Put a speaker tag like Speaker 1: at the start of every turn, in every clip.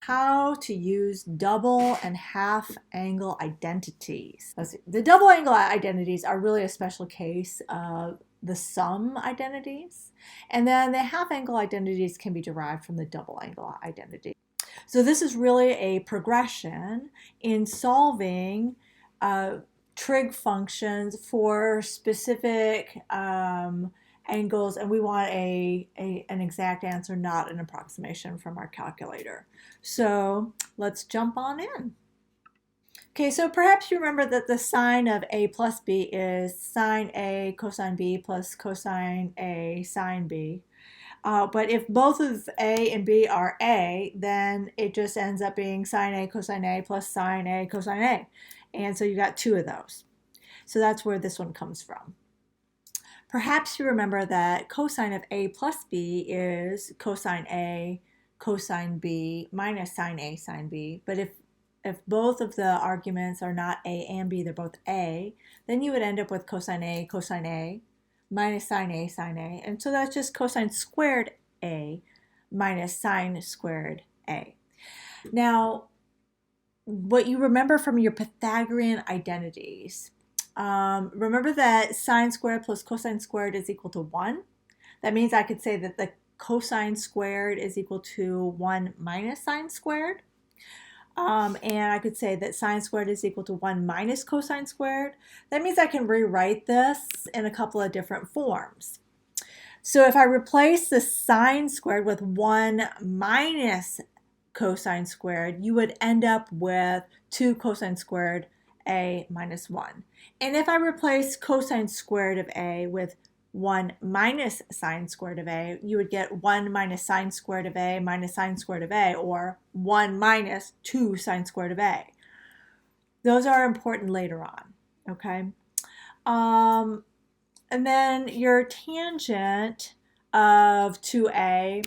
Speaker 1: how to use double and half angle identities. Let's see. The double angle identities are really a special case of the sum identities, and then the half angle identities can be derived from the double angle identity. So this is really a progression in solving trig functions for specific angles, and we want an exact answer, not an approximation from our calculator. So let's jump on in. Okay, so perhaps you remember that the sine of a plus b is sine a cosine b plus cosine a sine b. But if both of a and b are a, then it just ends up being sine a cosine a plus sine a cosine a. And so you got two of those. So that's where this one comes from. Perhaps you remember that cosine of a plus b is cosine a cosine b minus sine a sine b. But if both of the arguments are not a and b, they're both a, then you would end up with cosine a minus sine a sine a. And so that's just cosine squared a minus sine squared a. Now, what you remember from your Pythagorean identities, remember that sine squared plus cosine squared is equal to 1. That means I could say that the cosine squared is equal to 1 minus sine squared. And I could say that sine squared is equal to 1 minus cosine squared. That means I can rewrite this in a couple of different forms. So if I replace the sine squared with 1 minus cosine squared, you would end up with 2 cosine squared a minus 1. And if I replace cosine squared of a with 1 minus sine squared of a, you would get 1 minus sine squared of a minus sine squared of a, or 1 minus 2 sine squared of a. Those are important later on, okay? And then your tangent of 2a,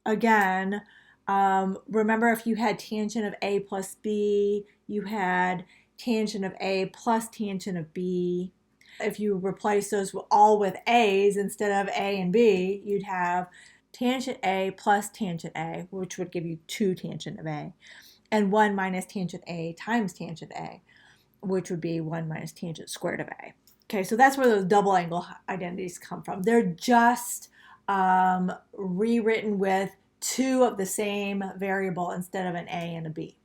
Speaker 1: again, remember if you had tangent of a plus b, you had tangent of a plus tangent of b. If you replace those all with a's instead of a and b, you'd have tangent a plus tangent a, which would give you 2 tangent of a, and 1 minus tangent a times tangent a, which would be 1 minus tangent squared of a. Okay, so that's where those double angle identities come from. They're just rewritten with 2 of the same variable instead of an a and a b.